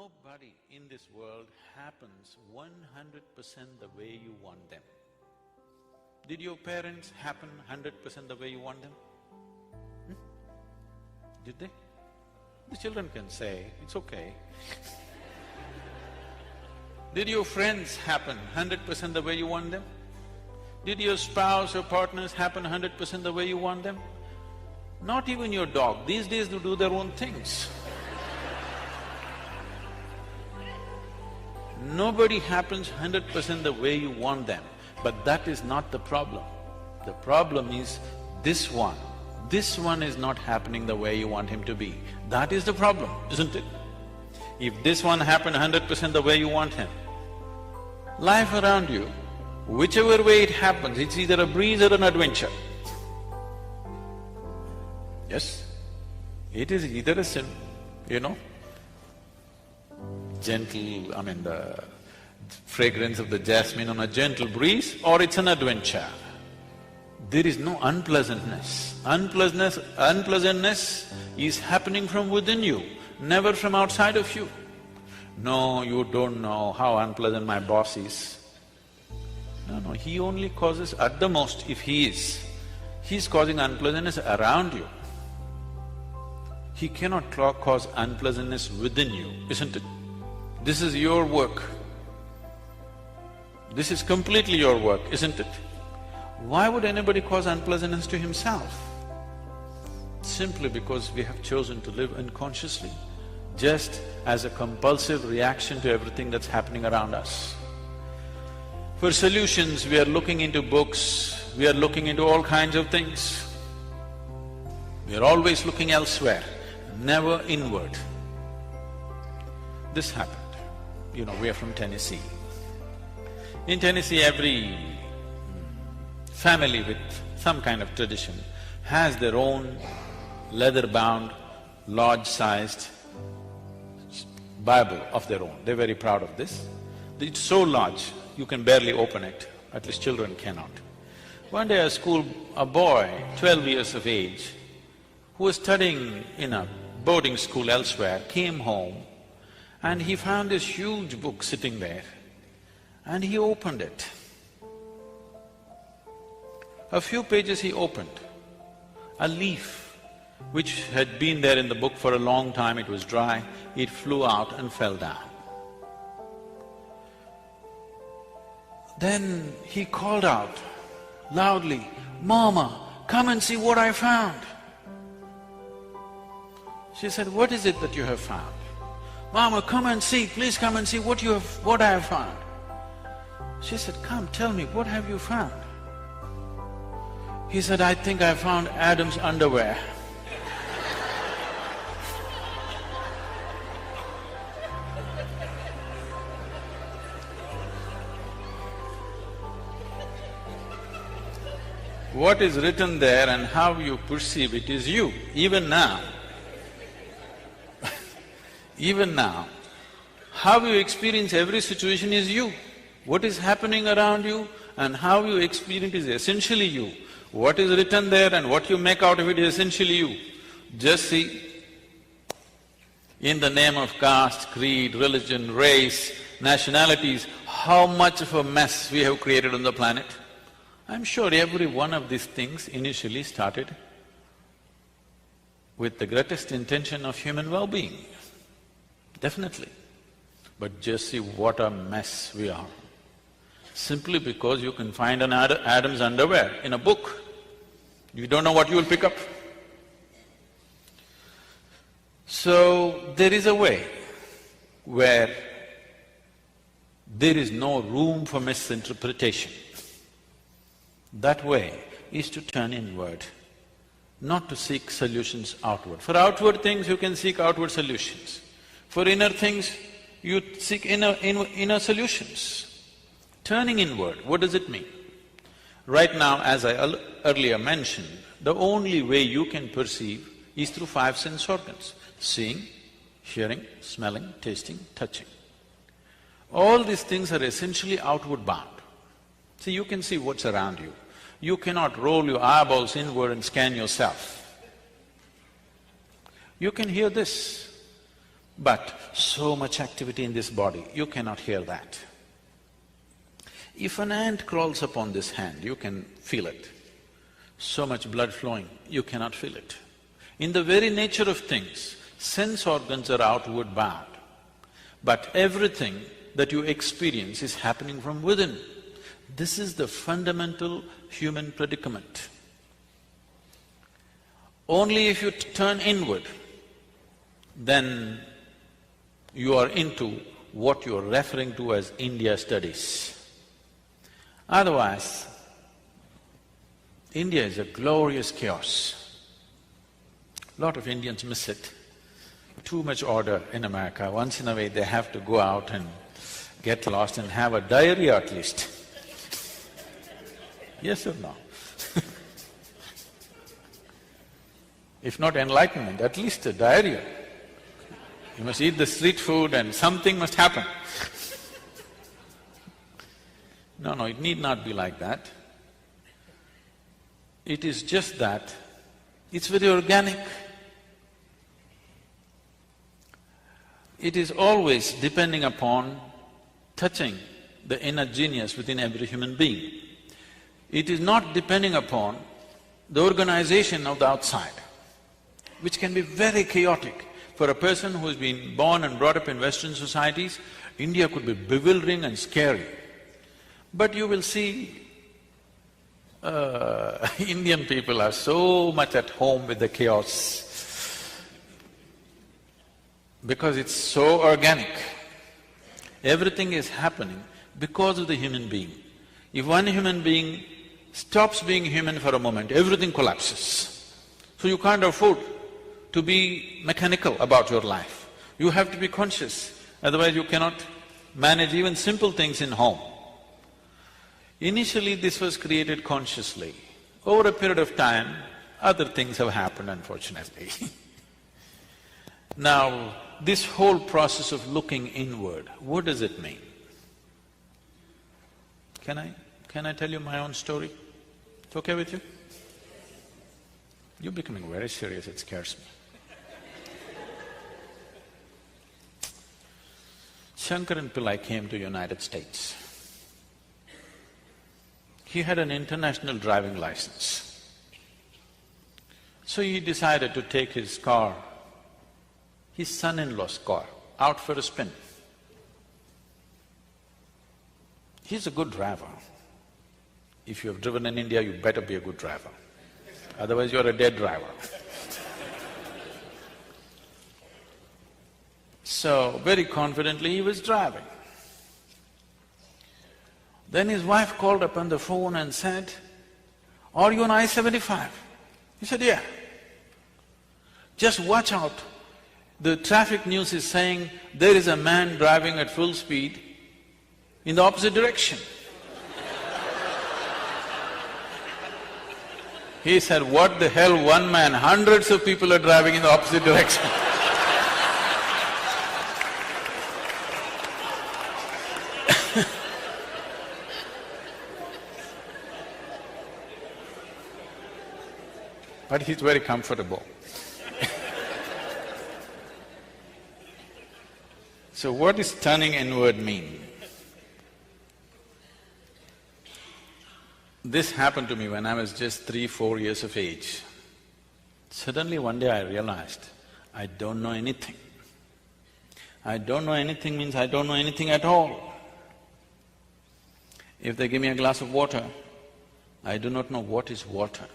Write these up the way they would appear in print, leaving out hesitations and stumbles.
Nobody in this world happens 100% the way you want them. Did your parents happen 100% the way you want them? Did they? The children can say, it's okay. Did your friends happen 100% the way you want them? Did your spouse or partners happen 100% the way you want them? Not even your dog. These days they do their own things. Nobody happens 100% the way you want them, but that is not the problem. The problem is this one. This one is not happening the way you want him to be. That is the problem, isn't it? If this one happened 100% the way you want him, life around you, whichever way it happens, it's either a breeze or an adventure. Yes? It is either a gentle, the fragrance of the jasmine on a gentle breeze, or it's an adventure. There is no unpleasantness. Unpleasantness is happening from within you, never from outside of you. No, you don't know how unpleasant my boss is. No, he only causes, at the most, if he's causing unpleasantness around you. He cannot cause unpleasantness within you, isn't it? This is your work. This is completely your work, isn't it? Why would anybody cause unpleasantness to himself? Simply because we have chosen to live unconsciously, just as a compulsive reaction to everything that's happening around us. For solutions, we are looking into books, we are looking into all kinds of things. We are always looking elsewhere, never inward. This happened. We are from Tennessee. In Tennessee, every family with some kind of tradition has their own leather-bound, large-sized Bible of their own. They're very proud of this. It's so large, you can barely open it, at least children cannot. One day a boy, 12 years of age, who was studying in a boarding school elsewhere, came home and he found this huge book sitting there and he opened it. A few pages he opened, a leaf which had been there in the book for a long time, it was dry, it flew out and fell down. Then he called out loudly, "Mama, come and see what I found." She said, "What is it that you have found?" "Mama, come and see, please come and see what I have found." She said, "Come, tell me, what have you found?" He said, "I think I found Adam's underwear." What is written there and how you perceive it is you, even now. Even now, how you experience every situation is you. What is happening around you and how you experience is essentially you. What is written there and what you make out of it is essentially you. Just see, in the name of caste, creed, religion, race, nationalities, how much of a mess we have created on the planet. I'm sure every one of these things initially started with the greatest intention of human well-being. Definitely. But just see what a mess we are. Simply because you can find an Adam's underwear in a book, you don't know what you will pick up. So, there is a way where there is no room for misinterpretation. That way is to turn inward, not to seek solutions outward. For outward things, you can seek outward solutions. For inner things, you seek inner solutions. Turning inward, what does it mean? Right now, as I earlier mentioned, the only way you can perceive is through five sense organs: seeing, hearing, smelling, tasting, touching. All these things are essentially outward bound. See, you can see what's around you. You cannot roll your eyeballs inward and scan yourself. You can hear this. But so much activity in this body, you cannot hear that. If an ant crawls upon this hand, you can feel it. So much blood flowing, you cannot feel it. In the very nature of things, sense organs are outward bound, but everything that you experience is happening from within. This is the fundamental human predicament. Only if you turn inward, then you are into what you're referring to as India studies. Otherwise, India is a glorious chaos. Lot of Indians miss it. Too much order in America. Once in a way they have to go out and get lost and have a diarrhea at least. Yes or no? If not enlightenment, at least a diarrhea. You must eat the street food and something must happen. No, it need not be like that. It is just that it's very organic. It is always depending upon touching the inner genius within every human being. It is not depending upon the organization of the outside, which can be very chaotic. For a person who's been born and brought up in Western societies, India could be bewildering and scary. But you will see, Indian people are so much at home with the chaos because it's so organic. Everything is happening because of the human being. If one human being stops being human for a moment, everything collapses. So you can't afford to be mechanical about your life. You have to be conscious, otherwise you cannot manage even simple things in home. Initially this was created consciously. Over a period of time, other things have happened, unfortunately. Now, this whole process of looking inward, what does it mean? Can I tell you my own story? It's okay with you? You're becoming very serious, it scares me. Shankaran Pillai came to United States. He had an international driving license. So he decided to take his car, his son-in-law's car, out for a spin. He's a good driver. If you have driven in India, you better be a good driver. Otherwise you're a dead driver. So, very confidently he was driving. Then his wife called up on the phone and said, "Are you on I-75?" He said, "Yeah." "Just watch out, the traffic news is saying there is a man driving at full speed in the opposite direction." He said, "What the hell, one man, hundreds of people are driving in the opposite direction." But he's very comfortable. So what does turning inward mean? This happened to me when I was just 3-4 years of age. Suddenly one day I realized, I don't know anything. I don't know anything means I don't know anything at all. If they give me a glass of water, I do not know what is water.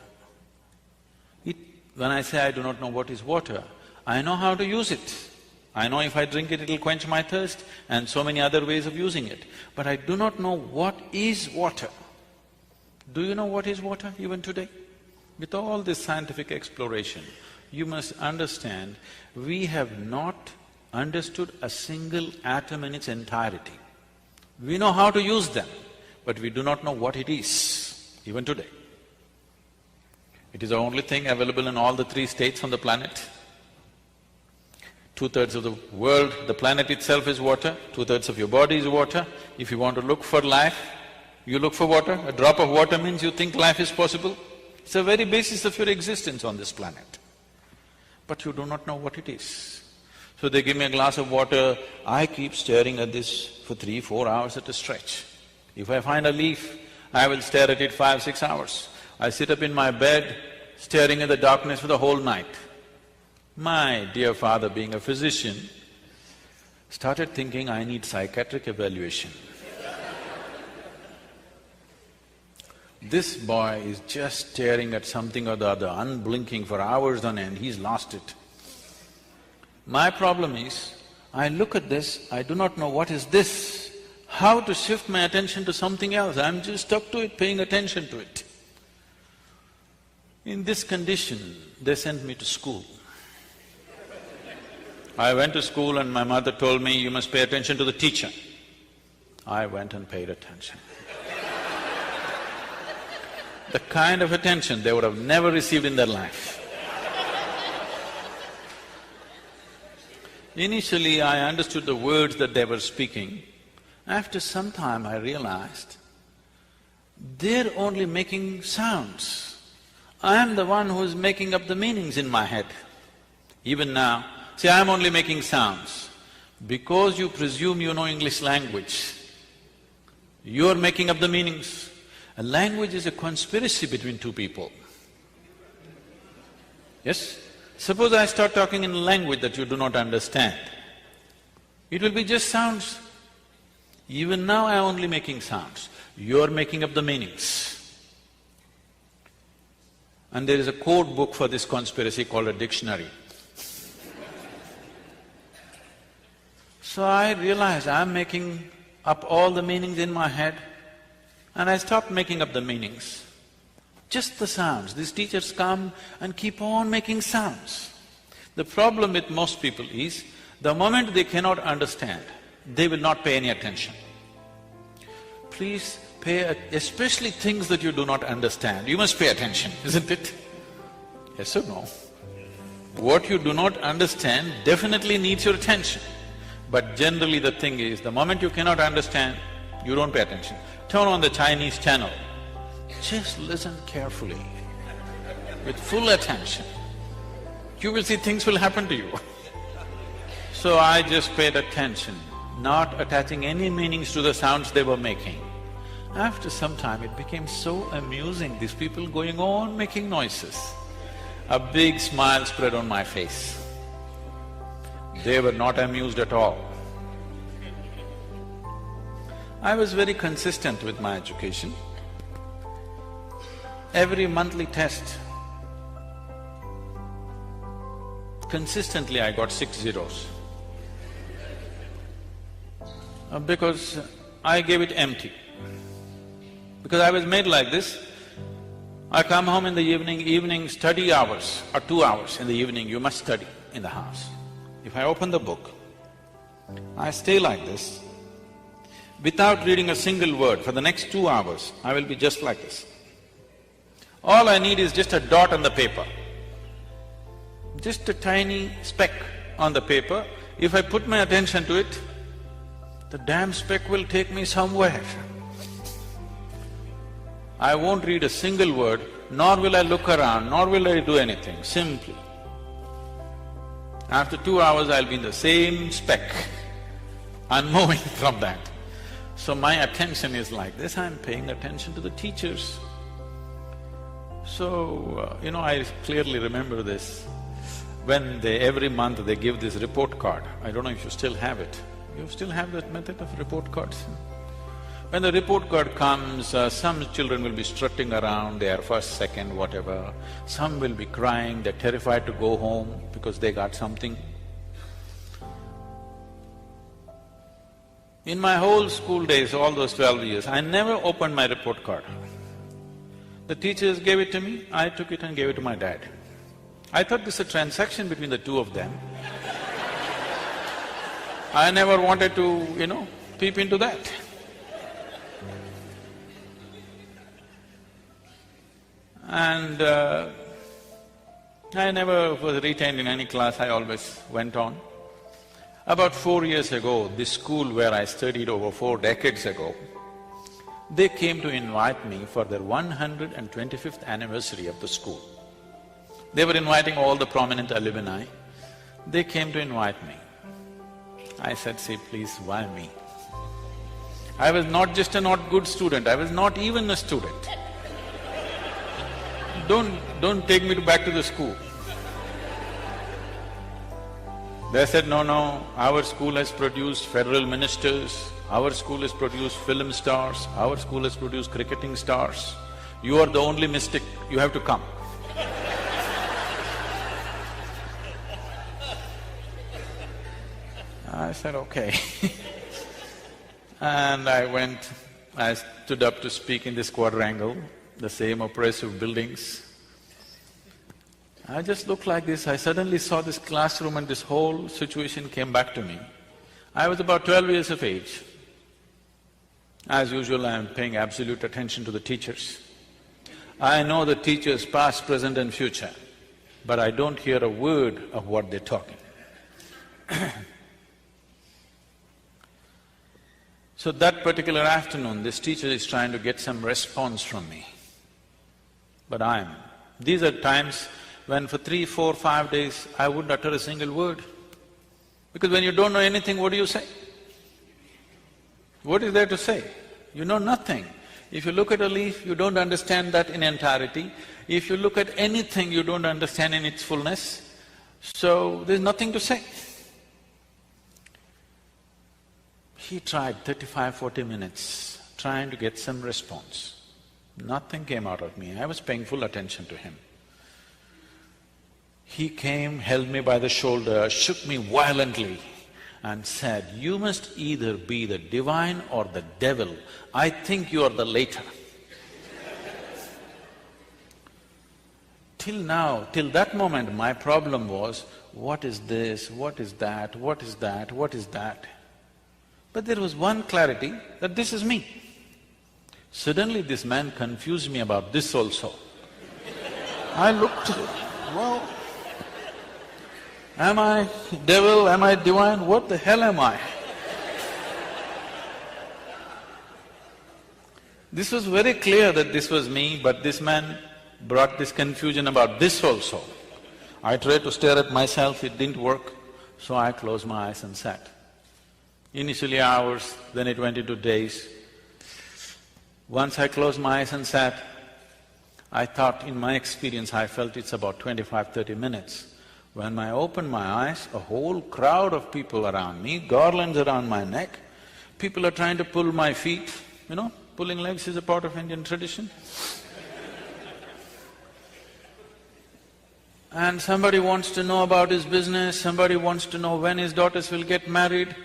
When I say I do not know what is water, I know how to use it. I know if I drink it, it'll quench my thirst and so many other ways of using it. But I do not know what is water. Do you know what is water even today? With all this scientific exploration, you must understand, we have not understood a single atom in its entirety. We know how to use them, but we do not know what it is, even today. It is the only thing available in all the 3 states on the planet. 2/3 of the world, the planet itself is water, 2/3 of your body is water. If you want to look for life, you look for water. A drop of water means you think life is possible. It's the very basis of your existence on this planet. But you do not know what it is. So they give me a glass of water, I keep staring at this for 3-4 hours at a stretch. If I find a leaf, I will stare at it 5-6 hours. I sit up in my bed, staring at the darkness for the whole night. My dear father, being a physician, started thinking I need psychiatric evaluation. This boy is just staring at something or the other, unblinking for hours on end, he's lost it. My problem is, I look at this, I do not know what is this, how to shift my attention to something else, I'm just stuck to it, paying attention to it. In this condition, they sent me to school. I went to school and my mother told me, you must pay attention to the teacher. I went and paid attention. The kind of attention they would have never received in their life. Initially, I understood the words that they were speaking. After some time, I realized they're only making sounds. I am the one who's making up the meanings in my head. Even now, see, I'm only making sounds. Because you presume you know English language, you're making up the meanings. A language is a conspiracy between two people. Yes? Suppose I start talking in a language that you do not understand, it will be just sounds. Even now I'm only making sounds, you're making up the meanings. And there is a code book for this conspiracy called a dictionary. So I realized I'm making up all the meanings in my head, and I stopped making up the meanings. Just the sounds. These teachers come and keep on making sounds. The problem with most people is, the moment they cannot understand, they will not pay any attention. Please especially things that you do not understand, you must pay attention, isn't it? Yes or no? What you do not understand definitely needs your attention. But generally the thing is, the moment you cannot understand, you don't pay attention. Turn on the Chinese channel, just listen carefully, with full attention. You will see things will happen to you. So I just paid attention, not attaching any meanings to the sounds they were making. After some time, it became so amusing, these people going on making noises. A big smile spread on my face. They were not amused at all. I was very consistent with my education. Every monthly test, consistently I got 6 zeros. Because I gave it empty. Because I was made like this, I come home in the evening study hours, or 2 hours in the evening, you must study in the house. If I open the book, I stay like this, without reading a single word for the next 2 hours, I will be just like this. All I need is just a dot on the paper, just a tiny speck on the paper. If I put my attention to it, the damn speck will take me somewhere. I won't read a single word, nor will I look around, nor will I do anything, simply. After 2 hours, I'll be in the same speck, unmoving from that. So my attention is like this, I'm paying attention to the teachers. So, I clearly remember this. When every month they give this report card, I don't know if you still have it. You still have that method of report cards? When the report card comes, some children will be strutting around, they are first, second, whatever. Some will be crying, they're terrified to go home because they got something. In my whole school days, all those 12 years, I never opened my report card. The teachers gave it to me, I took it and gave it to my dad. I thought this is a transaction between the two of them. I never wanted to, peep into that. And I never was retained in any class, I always went on. About 4 years ago, this school where I studied over 4 decades ago, they came to invite me for their 125th anniversary of the school. They were inviting all the prominent alumni. They came to invite me. I said, see, please, why me? I was not just a not good student, I was not even a student. Don't take me back to the school. They said, no, our school has produced federal ministers, our school has produced film stars, our school has produced cricketing stars. You are the only mystic, you have to come. I said, okay. And I stood up to speak in this quadrangle, the same oppressive buildings. I just looked like this, I suddenly saw this classroom and this whole situation came back to me. I was about 12 years of age. As usual, I am paying absolute attention to the teachers. I know the teachers past, present and future, but I don't hear a word of what they're talking. So that particular afternoon, this teacher is trying to get some response from me. But these are times when for 3, 4, 5 days, I wouldn't utter a single word. Because when you don't know anything, what do you say? What is there to say? You know nothing. If you look at a leaf, you don't understand that in entirety. If you look at anything, you don't understand in its fullness. So, there's nothing to say. He tried 35, 40 minutes trying to get some response. Nothing came out of me, I was paying full attention to him. He came, held me by the shoulder, shook me violently and said, you must either be the divine or the devil. I think you are the later. Till now, till that moment, my problem was, what is this, what is that, what is that, what is that? But there was one clarity that this is me. Suddenly this man confused me about this also. I looked, well, am I devil, am I divine, what the hell am I? This was very clear that this was me, but this man brought this confusion about this also. I tried to stare at myself, it didn't work, so I closed my eyes and sat. Initially hours, then it went into days. Once I closed my eyes and sat, I thought, in my experience, I felt it's about 25, 30 minutes. When I opened my eyes, a whole crowd of people around me, garlands around my neck, people are trying to pull my feet, pulling legs is a part of Indian tradition. And somebody wants to know about his business, somebody wants to know when his daughters will get married.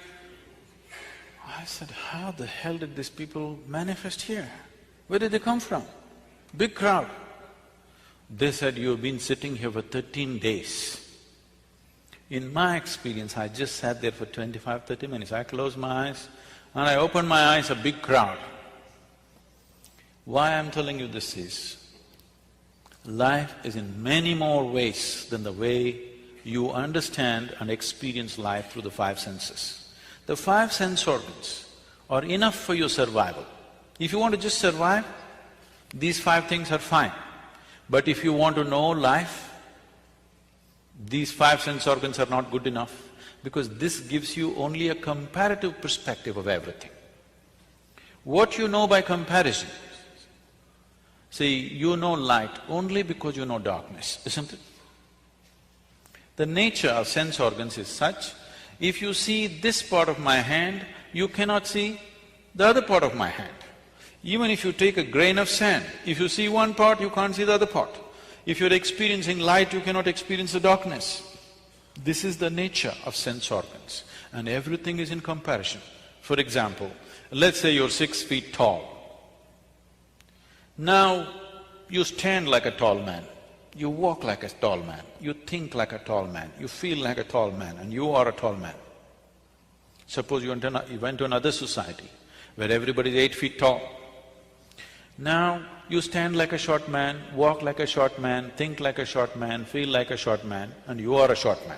I said, how the hell did these people manifest here? Where did they come from? Big crowd. They said, you've been sitting here for 13 days. In my experience, I just sat there for 25, 30 minutes. I closed my eyes and I opened my eyes, a big crowd. Why I'm telling you this is, life is in many more ways than the way you understand and experience life through the five senses. The five sense organs are enough for your survival. If you want to just survive, these five things are fine. But if you want to know life, these five sense organs are not good enough, because this gives you only a comparative perspective of everything. What you know by comparison, see, you know light only because you know darkness, isn't it? The nature of sense organs is such, if you see this part of my hand, you cannot see the other part of my hand. Even if you take a grain of sand, if you see one part, you can't see the other part. If you're experiencing light, you cannot experience the darkness. This is the nature of sense organs, and everything is in comparison. For example, let's say you're 6 feet tall. Now, you stand like a tall man, you walk like a tall man, you think like a tall man, you feel like a tall man, and you are a tall man. Suppose you went to another society where everybody is 8 feet tall. Now, you stand like a short man, walk like a short man, think like a short man, feel like a short man, and you are a short man.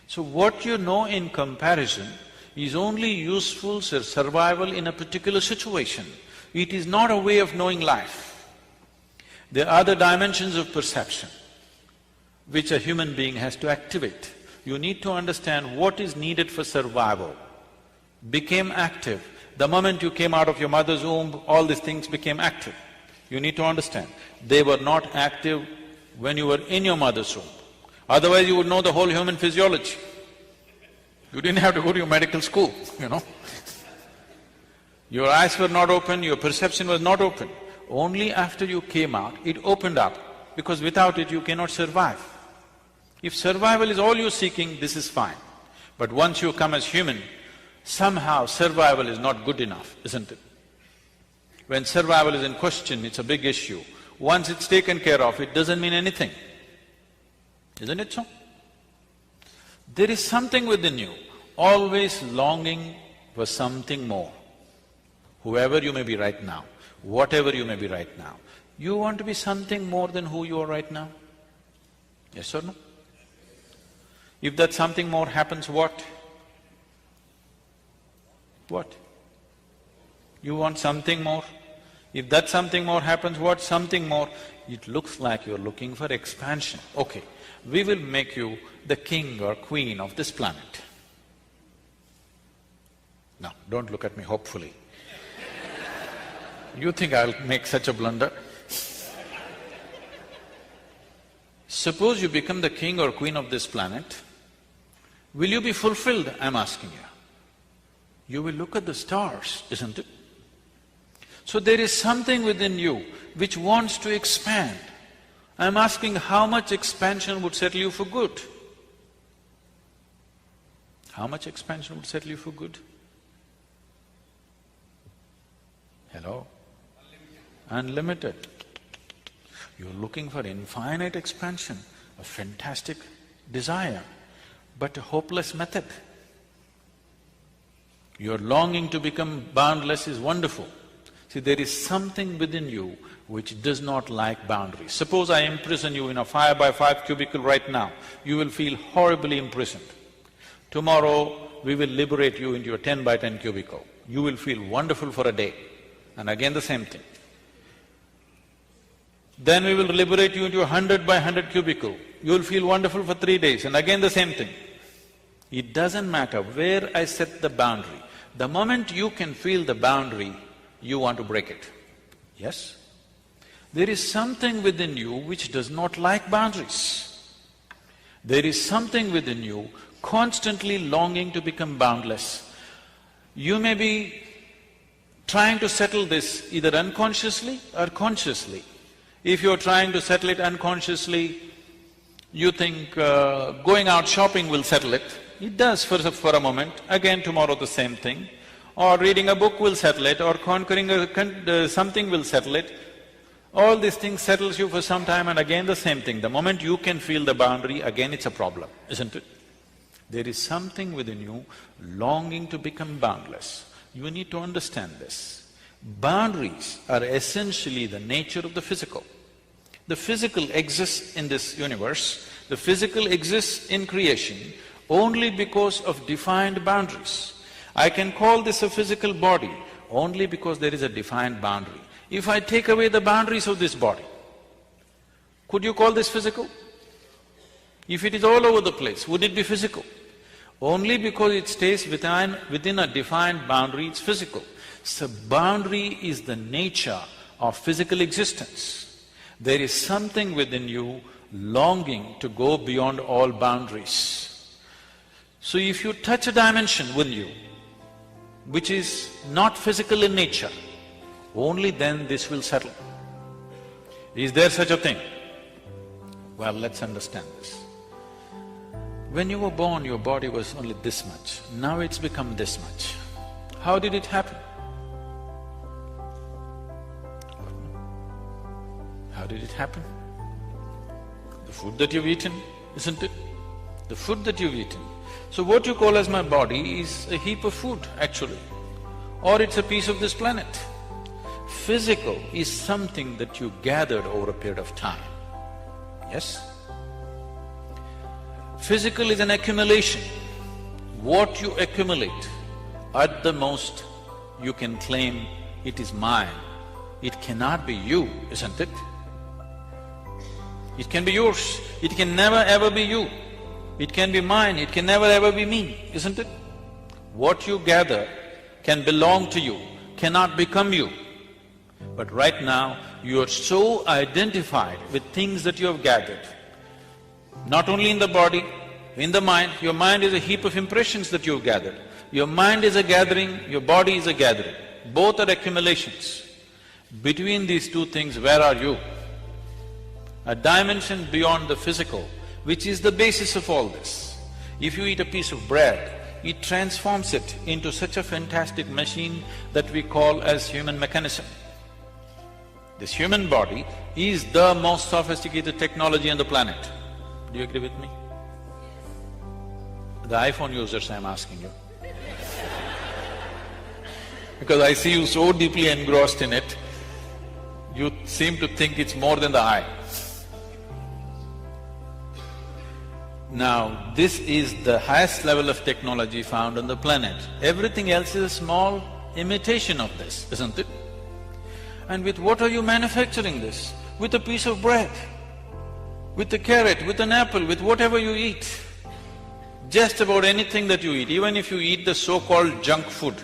So what you know in comparison is only useful for survival in a particular situation. It is not a way of knowing life. There are other dimensions of perception which a human being has to activate. You need to understand what is needed for survival. Became active. The moment you came out of your mother's womb, all these things became active. You need to understand, they were not active when you were in your mother's womb. Otherwise you would know the whole human physiology. You didn't have to go to your medical school, you know. Your eyes were not open, your perception was not open. Only after you came out, it opened up, because without it you cannot survive. If survival is all you're seeking, this is fine. But once you come as human, somehow survival is not good enough, isn't it? When survival is in question, it's a big issue. Once it's taken care of, it doesn't mean anything. Isn't it so? There is something within you, always longing for something more. Whoever you may be right now, whatever you may be right now, you want to be something more than who you are right now? Yes or no? If that something more happens, what? What? You want something more? If that something more happens, what? Something more? It looks like you're looking for expansion. Okay, we will make you the king or queen of this planet. Now, don't look at me hopefully. You think I'll make such a blunder? Suppose you become the king or queen of this planet, will you be fulfilled, I'm asking you? You will look at the stars, isn't it? So there is something within you which wants to expand. I'm asking how much expansion would settle you for good? How much expansion would settle you for good? Hello? Unlimited. You're looking for infinite expansion, a fantastic desire, but a hopeless method. Your longing to become boundless is wonderful. See, there is something within you which does not like boundaries. Suppose I imprison you in a 5x5 cubicle right now, you will feel horribly imprisoned. Tomorrow, we will liberate you into a 10x10 cubicle. You will feel wonderful for a day, and again the same thing. Then we will liberate you into a 100x100 cubicle. You will feel wonderful for 3 days, and again the same thing. It doesn't matter where I set the boundary. The moment you can feel the boundary, you want to break it. Yes? There is something within you which does not like boundaries. There is something within you constantly longing to become boundless. You may be trying to settle this either unconsciously or consciously. If you're trying to settle it unconsciously, you think going out shopping will settle it. It does for a moment, again tomorrow the same thing. Or reading a book will settle it, or conquering something will settle it. All these things settles you for some time, and again the same thing. The moment you can feel the boundary, again it's a problem, isn't it? There is something within you longing to become boundless. You need to understand this. Boundaries are essentially the nature of the physical. The physical exists in this universe, the physical exists in creation only because of defined boundaries. I can call this a physical body only because there is a defined boundary. If I take away the boundaries of this body, could you call this physical? If it is all over the place, would it be physical? Only because it stays within a defined boundary, it's physical. So boundary is the nature of physical existence. There is something within you longing to go beyond all boundaries. So if you touch a dimension within you, which is not physical in nature, only then this will settle. Is there such a thing? Well, let's understand this. When you were born, your body was only this much. Now it's become this much. How did it happen? How did it happen? The food that you've eaten, isn't it? The food that you've eaten. So what you call as my body is a heap of food, actually, or it's a piece of this planet. Physical is something that you gathered over a period of time, yes? Physical is an accumulation. What you accumulate, at the most you can claim it is mine. It cannot be you, isn't it? It can be yours, it can never ever be you. It can be mine, it can never ever be me, isn't it? What you gather can belong to you, cannot become you. But right now, you are so identified with things that you have gathered. Not only in the body, in the mind, your mind is a heap of impressions that you've gathered. Your mind is a gathering, your body is a gathering. Both are accumulations. Between these two things, where are you? A dimension beyond the physical, which is the basis of all this. If you eat a piece of bread, it transforms it into such a fantastic machine that we call as human mechanism. This human body is the most sophisticated technology on the planet. Do you agree with me? The iPhone users, I'm asking you. Because I see you so deeply engrossed in it, you seem to think it's more than the eye. Now, this is the highest level of technology found on the planet. Everything else is a small imitation of this, isn't it? And with what are you manufacturing this? With a piece of bread, with a carrot, with an apple, with whatever you eat. Just about anything that you eat, even if you eat the so-called junk food,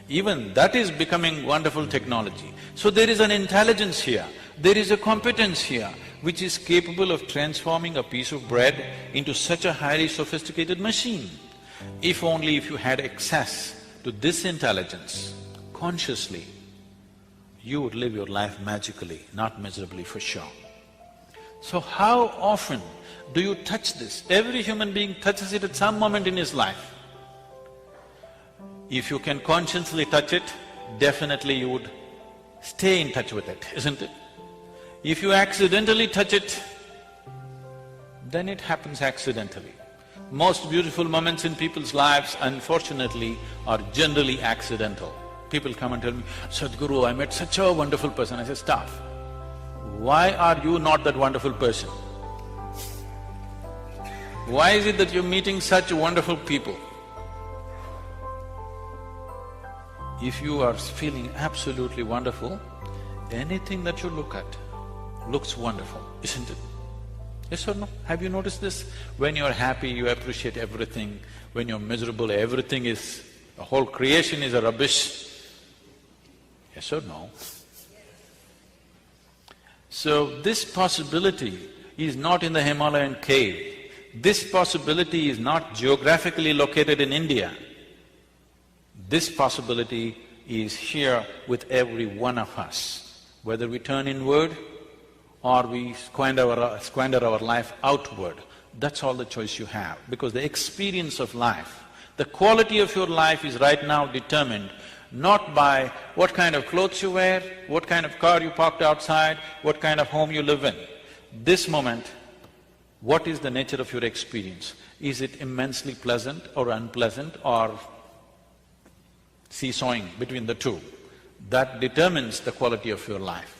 even that is becoming wonderful technology. So there is an intelligence here, there is a competence here, which is capable of transforming a piece of bread into such a highly sophisticated machine. If only if you had access to this intelligence consciously, you would live your life magically, not miserably for sure. So how often do you touch this? Every human being touches it at some moment in his life. If you can consciously touch it, definitely you would stay in touch with it, isn't it? If you accidentally touch it, then it happens accidentally. Most beautiful moments in people's lives, unfortunately, are generally accidental. People come and tell me, Sadhguru, I met such a wonderful person. I say, stop. Why are you not that wonderful person? Why is it that you're meeting such wonderful people? If you are feeling absolutely wonderful, anything that you look at looks wonderful, isn't it? Yes or no? Have you noticed this? When you're happy, you appreciate everything. When you're miserable, everything is… the whole creation is a rubbish. Yes or no? So this possibility is not in the Himalayan cave. This possibility is not geographically located in India. This possibility is here with every one of us. Whether we turn inward or we squander our life outward, that's all the choice you have. Because the experience of life, the quality of your life is right now determined not by what kind of clothes you wear, what kind of car you parked outside, what kind of home you live in. This moment, what is the nature of your experience? Is it immensely pleasant or unpleasant or seesawing between the two? That determines the quality of your life.